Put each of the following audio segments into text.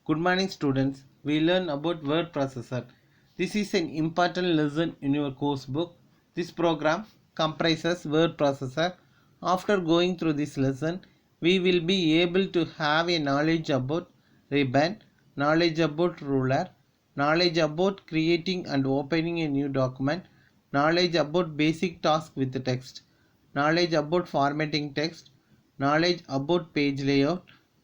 Good morning students. We learn about word processor. This is an important lesson in your course book. This program comprises word processor. After going through this lesson, we will be able to have a knowledge about ribbon, knowledge about ruler, knowledge about creating and opening a new document, knowledge about basic task with text, knowledge about formatting text, knowledge about page layout,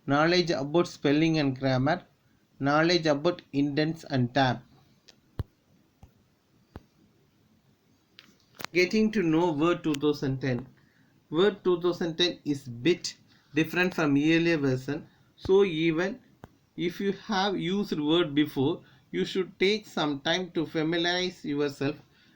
knowledge about spelling and grammar, knowledge about indents and tab. Getting to know Word 2010. Word 2010 is bit different from earlier version, so even if you have used Word before, you should take some time to familiarize yourself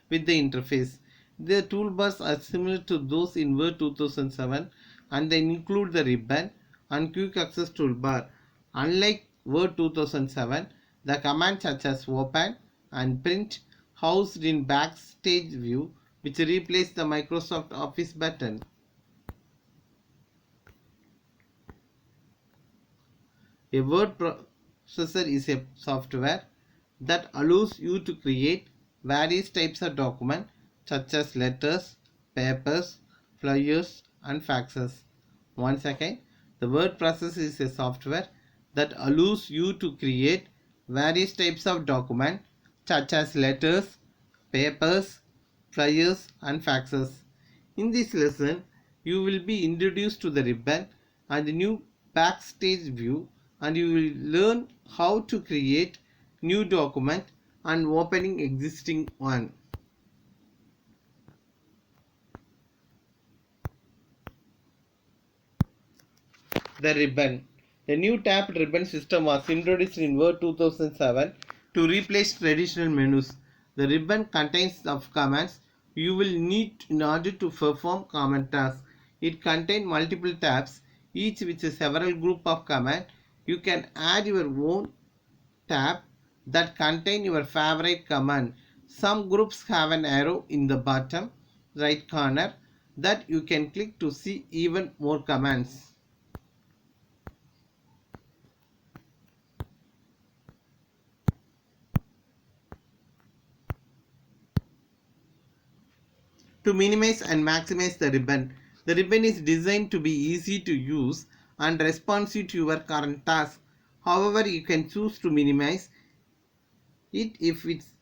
with the interface. The toolbars are similar to those in Word 2007 and they include the ribbon and quick access toolbar. Unlike Word 2007, the commands such as open and print housed in backstage view which replace the Microsoft Office button. A word processor is a software that allows you to create various types of documents such as letters, papers, flyers and faxes. Once again, the word processor is a software that allows you to create various types of documents such as letters, papers, flyers and faxes. In this lesson, you will be introduced to the ribbon and the new backstage view and you will learn how to create new document and opening existing one. The ribbon. The new tabbed ribbon system was introduced in Word 2007 to replace traditional menus. The ribbon contains of commands you will need in order to perform common tasks. It contains multiple tabs, each with several group of commands. You can add your own tab that contain your favorite command. Some groups have an arrow in the bottom right corner that you can click to see even more commands. To minimize and maximize the ribbon. The ribbon is designed to be easy to use and responsive to your current task. However, you can choose to minimize it if it's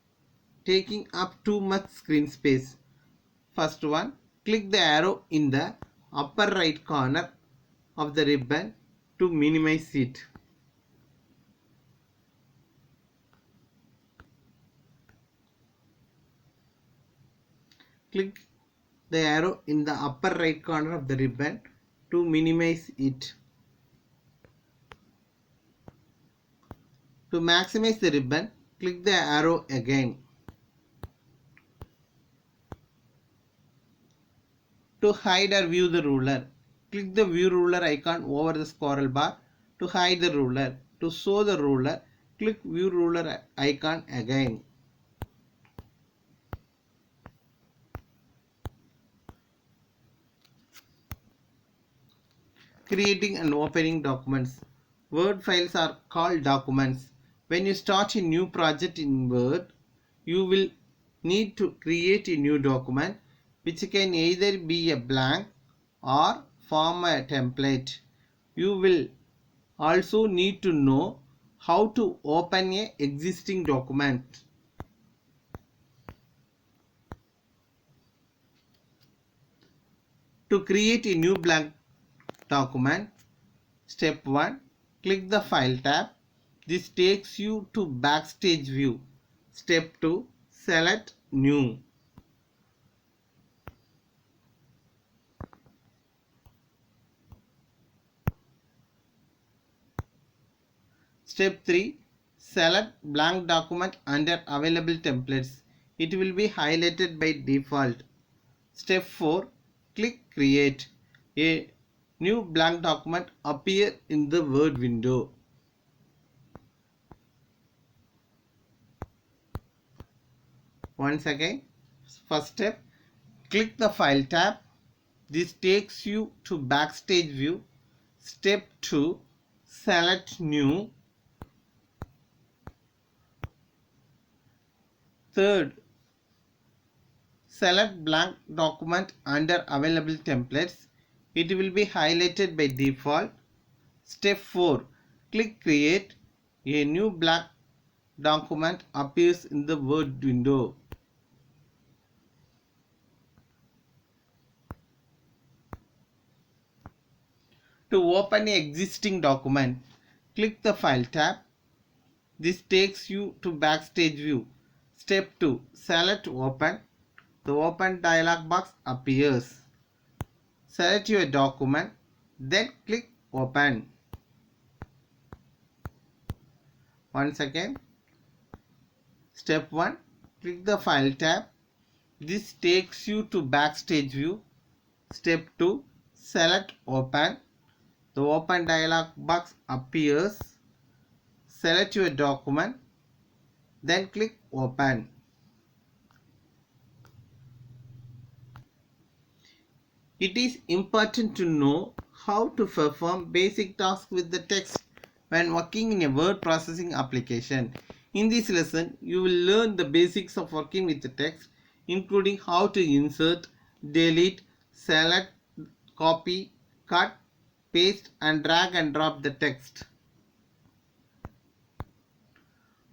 taking up too much screen space. First one, click the arrow in the upper right corner of the ribbon to minimize it. Click the arrow in the upper right corner of the ribbon to minimize it. To maximize the ribbon, click the arrow again. To hide or view the ruler, click the view ruler icon over the scroll bar to hide the ruler. To show the ruler, click view ruler icon again. Creating and opening documents. Word files are called documents. When you start a new project in Word, you will need to create a new document which can either be a blank or form a template. You will also need to know how to open an existing document. To create a new blank document, step 1, click the File tab. This takes you to Backstage view. Step 2, select New. Step 3, select blank document under available templates. It will be highlighted by default. Step 4, click Create. A new blank document appear in the Word window. Once again, first step, click the File tab. This takes you to Backstage view. Step 2, select New. Third, select blank document under available templates. It will be highlighted by default. Step 4. Click create. A new blank document appears in the Word window. To open an existing document, click the File tab. This takes you to Backstage view. Step 2. Select Open. The Open dialog box appears. Select your document, then click Open. Once again, Step 1. Click the File tab. This takes you to Backstage view. Step 2. Select Open. The Open dialog box appears. Select your document, then click Open. It is important to know how to perform basic tasks with the text when working in a word processing application. In this lesson, you will learn the basics of working with the text, including how to insert, delete, select, copy, cut, paste, and drag and drop the text.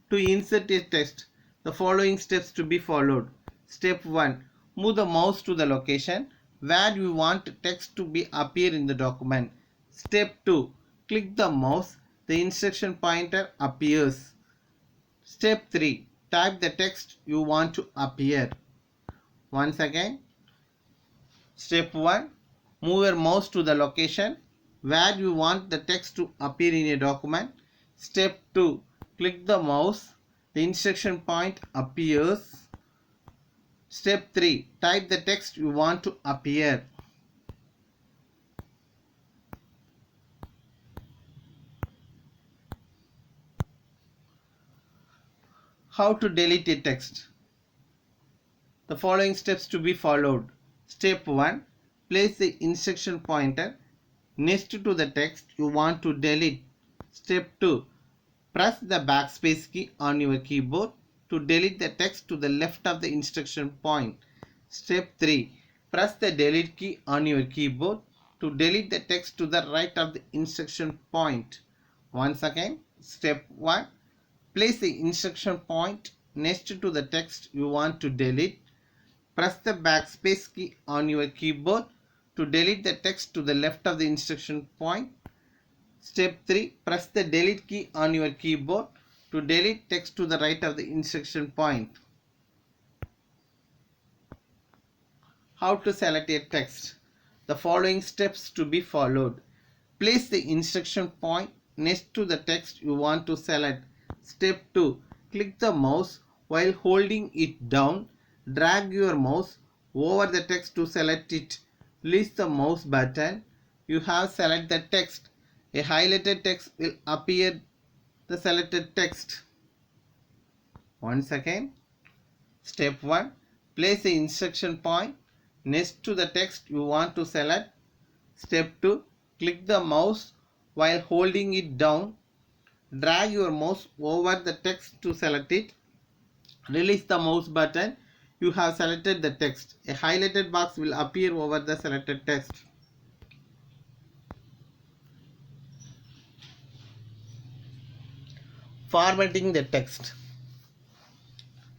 To insert a text, the following steps to be followed. Step 1. Move the mouse to the location where you want text to be appear in the document. Step 2. Click the mouse. The instruction pointer appears. Step 3. Type the text you want to appear. Once again. Step 1. Move your mouse to the location where you want the text to appear in a document. Step 2. Click the mouse. The instruction point appears. Step 3. Type the text you want to appear. How to delete a text? The following steps to be followed. Step 1. Place the instruction pointer next to the text you want to delete. Step 2. Press the backspace key on your keyboard to delete the text to the left of the instruction point. Step 3. Press the delete key on your keyboard to delete the text to the right of the instruction point. Once again, step 1. Place the instruction point next to the text you want to delete. Press the backspace key on your keyboard to delete the text to the left of the instruction point. Step 3. Press the delete key on your keyboard to delete text to the right of the instruction point. How to select a text? The following steps to be followed. Place the instruction point next to the text you want to select. Step 2. Click the mouse while holding it down. Drag your mouse over the text to select it. Release the mouse button. You have selected the text. A highlighted text will appear the selected text. Once again, step 1. Place the instruction point next to the text you want to select. Step 2. Click the mouse while holding it down. Drag your mouse over the text to select it. Release the mouse button. You have selected the text. A highlighted box will appear over the selected text. Formatting the text.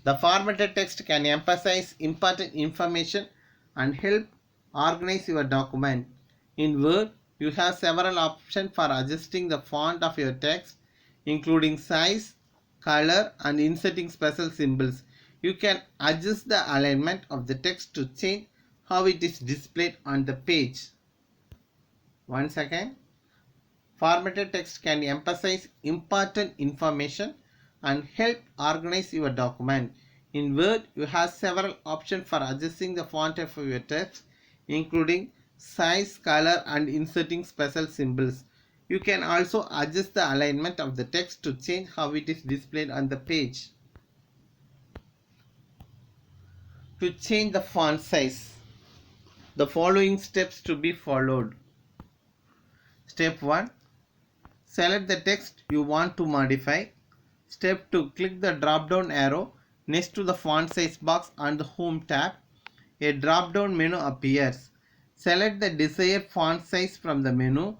The formatted text can emphasize important information and help organize your document. In Word, you have several options for adjusting the font of your text, including size, color, and inserting special symbols. You can adjust the alignment of the text to change how it is displayed on the page. Once again, formatted text can emphasize important information and help organize your document. In Word, you have several options for adjusting the font of your text, including size, color, and inserting special symbols. You can also adjust the alignment of the text to change how it is displayed on the page. To change the font size, the following steps to be followed. Step 1. Select the text you want to modify. Step 2. Click the drop down arrow Next to the font size box on the Home tab, a drop-down menu appears. Select the desired font size from the menu.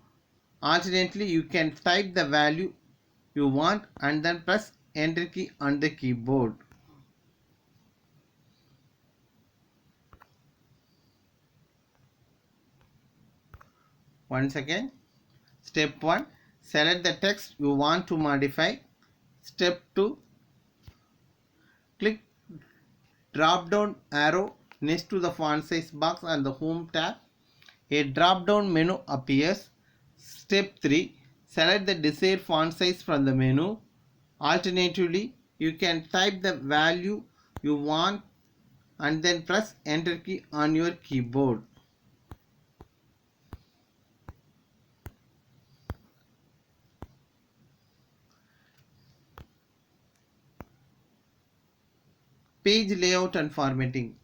Alternately, you can type the value you want and then press Enter key on the keyboard. Once again, step 1, select the text you want to modify. Step 2, click drop down arrow next to the font size box on the Home tab. A drop down menu appears. Step 3, select the desired font size from the menu. Alternatively, you can type the value you want and then press Enter key on your keyboard. Page layout and formatting.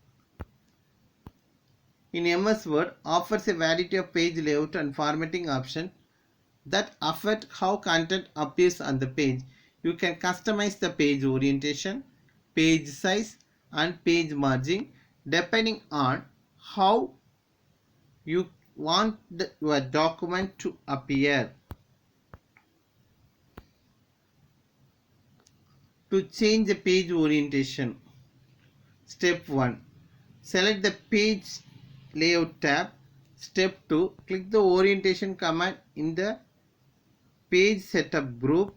In MS Word offers a variety of page layout and formatting options that affect how content appears on the page. You can customize the page orientation, page size, and page margin depending on how you want your document to appear. To change the page orientation, step 1, select the page layout tab. Step 2, click the orientation command in the page setup group.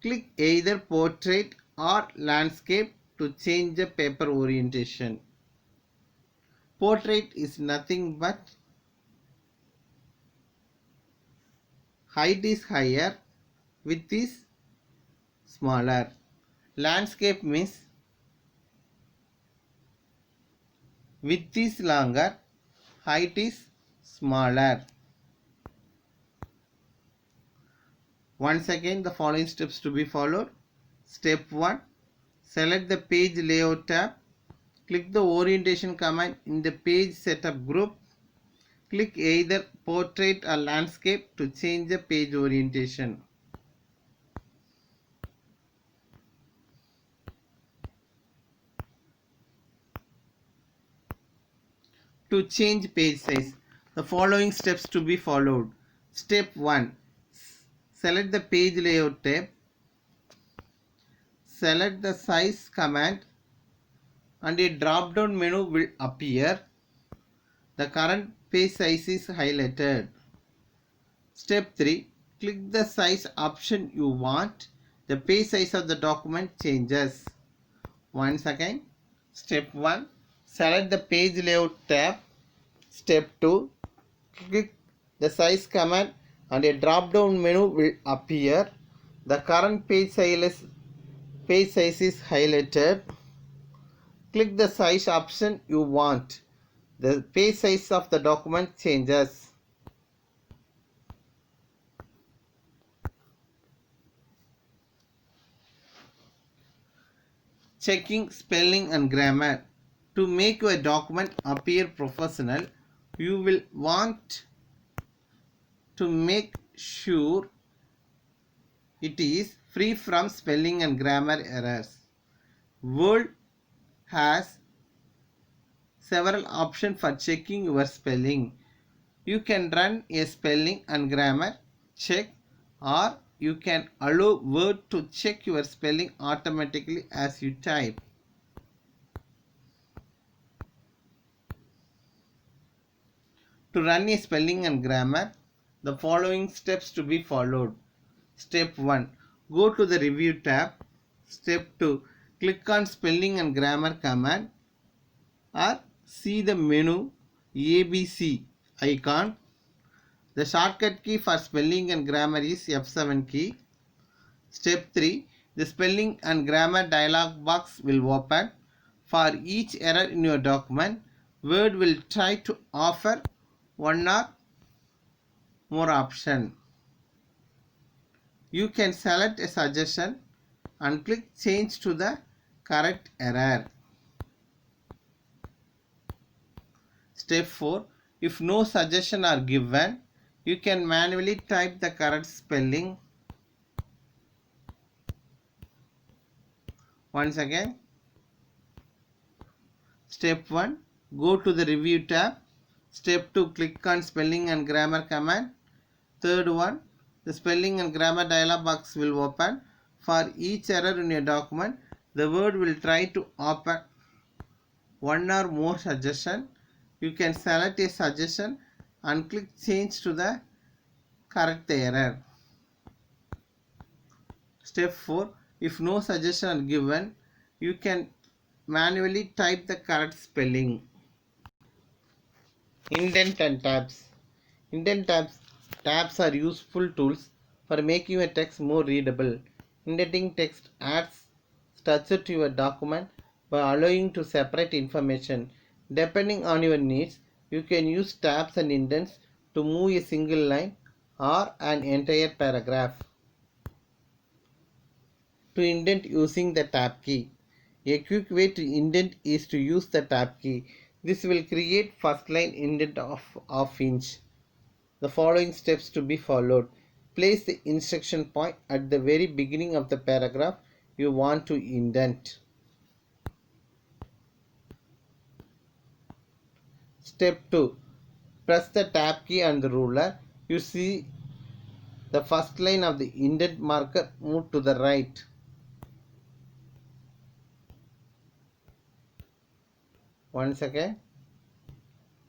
Click either portrait or landscape to change the paper orientation. Portrait is nothing but height is higher, width is smaller. Landscape means width is longer, height is smaller. Once again, the following steps to be followed. Step 1, select the page layout tab. Click the orientation command in the page setup group. Click either portrait or landscape to change the page orientation. To change page size, the following steps to be followed. Step 1, select the page layout tab. Select the size command and a drop down menu will appear. The current page size is highlighted. Step 3, click the size option you want. The page size of the document changes. Once again, step 1, select the page layout tab. Step 2, click the size command and a drop down menu will appear. The current page size is highlighted. Click the size option you want. The page size of the document changes. Checking spelling and grammar. To make your document appear professional, you will want to make sure it is free from spelling and grammar errors. Word has several options for checking your spelling. You can run a spelling and grammar check, or you can allow Word to check your spelling automatically as you type. To run a spelling and grammar, the following steps to be followed. Step 1, go to the Review tab. Step 2, click on Spelling and Grammar command or see the menu ABC icon. The shortcut key for spelling and grammar is F7 key. Step 3, the spelling and grammar dialog box will open. For each error in your document, Word will try to offer one or more options. You can select a suggestion and click Change to the correct error. Step 4, if no suggestion are given, you can manually type the correct spelling. Once again, step 1, go to the review tab. Step 2, click on spelling and grammar command. Third one, the spelling and grammar dialog box will open. For each error in your document, the Word will try to open one or more suggestion. You can select a suggestion and click change to the correct the error. Step 4, if no suggestion are given, you can manually type the correct spelling. Indent and tabs. Indent tabs are useful tools for making your text more readable. Indenting text adds structure to your document by allowing to separate information. Depending on your needs, you can use tabs and indents to move a single line or an entire paragraph. To indent using the tab key. A quick way to indent is to use the tab key. This will create first line indent of half inch. The following steps to be followed. Place the instruction point at the very beginning of the paragraph you want to indent. Step 2. Press the tab key on the ruler. You see the first line of the indent marker move to the right. Once again,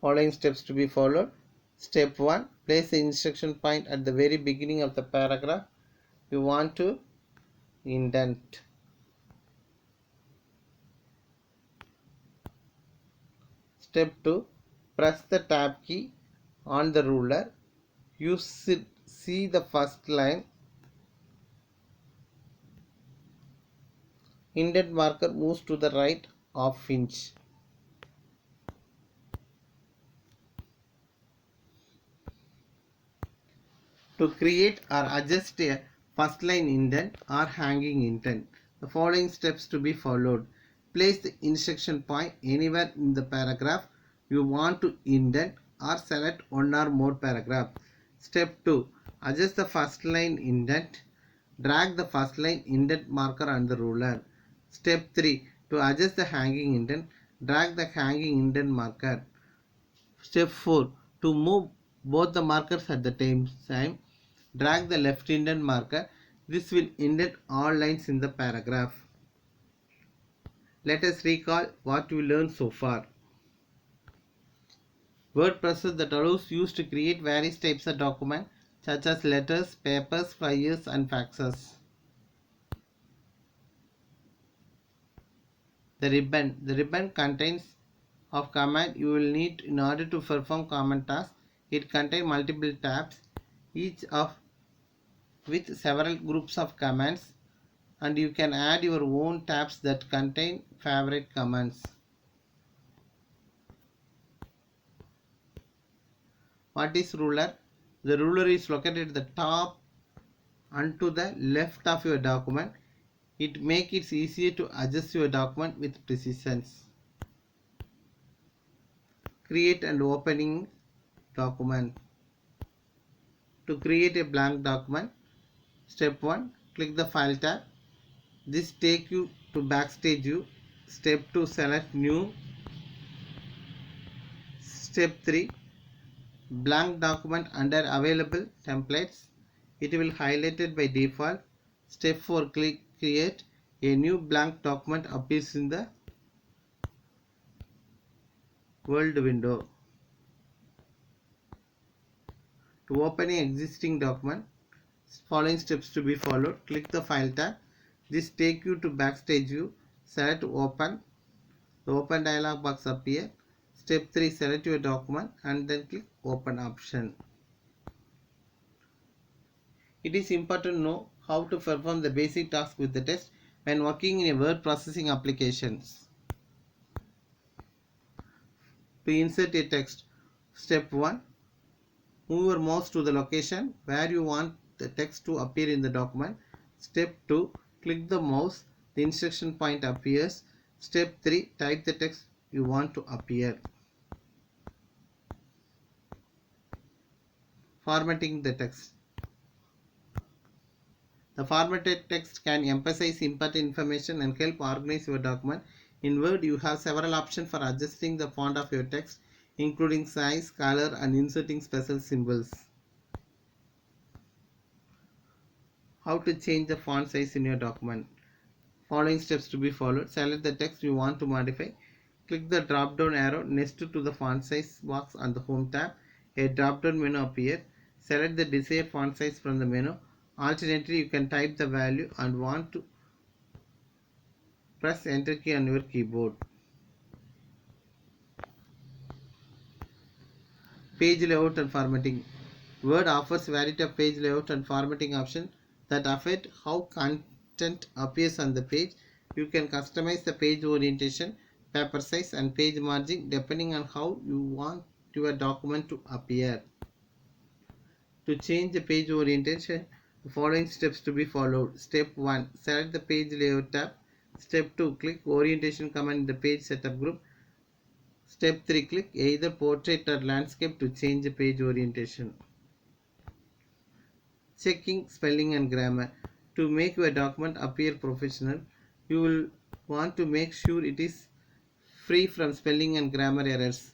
following steps to be followed. Step 1. Place the instruction point at the very beginning of the paragraph you want to indent. Step 2. Press the tab key on the ruler. You see the first line. Indent marker moves to the right half inch. To create or adjust a first line indent or hanging indent, the following steps to be followed. Place the instruction point anywhere in the paragraph you want to indent or select one or more paragraph. Step 2. Adjust the first line indent. Drag the first line indent marker on the ruler. Step 3. To adjust the hanging indent, drag the hanging indent marker. Step 4. To move both the markers at the same time, drag the left indent marker. This will indent all lines in the paragraph. Let us recall what we learned so far. Word processor that allows you to create various types of documents such as letters, papers, flyers and faxes. The ribbon. The ribbon contains of command you will need in order to perform common tasks. It contains multiple tabs, each of with several groups of commands, and you can add your own tabs that contain favorite commands. What is ruler? The ruler is located at the top and to the left of your document. It makes it easier to adjust your document with precision. Create and opening document. To create a blank document, step 1, click the file tab. This takes you to backstage view. Step 2, select new. Step 3, blank document under available templates. It will highlighted by default. Step 4, click create. A new blank document appears in the world window. To open an existing document, following steps to be followed. Click the file tab. This takes you to backstage view. Select open. The open dialog box appears. Step 3, select your document and then click open option. It is important to know how to perform the basic task with the text when working in a word processing applications. To insert a text, step 1, move your mouse to the location where you want the text to appear in the document. Step 2, click the mouse, the instruction point appears. Step 3, type the text you want to appear. Formatting the text. The formatted text can emphasize important information and help organize your document. In Word, you have several options for adjusting the font of your text, including size, color, and inserting special symbols. How to change the font size in your document. Following steps to be followed. Select the text you want to modify. Click the drop down arrow next to the font size box on the Home tab. A drop down menu appears. Select the desired font size from the menu. Alternately, you can type the value and want to press enter key on your keyboard. Page layout and formatting. Word offers variety of page layout and formatting options that affect how content appears on the page. You can customize the page orientation, paper size, and page margin depending on how you want your document to appear. To change the page orientation, the following steps to be followed. Step 1. Select the page layout tab. Step 2. Click orientation command in the page setup group. Step 3. Click either portrait or landscape to change the page orientation. Checking spelling and grammar. To make your document appear professional, you will want to make sure it is free from spelling and grammar errors.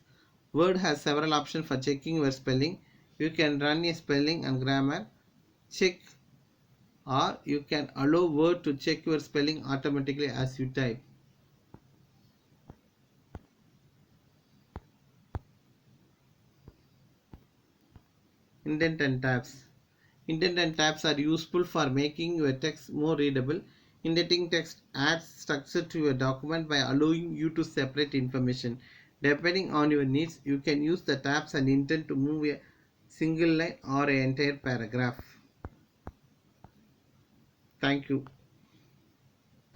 Word has several options for checking your spelling. You can run a spelling and grammar check, or you can allow Word to check your spelling automatically as you type. Indent and tabs. Indent and tabs are useful for making your text more readable. Indenting text adds structure to your document by allowing you to separate information. Depending on your needs, you can use the tabs and indent to move a single line or an entire paragraph. Thank you.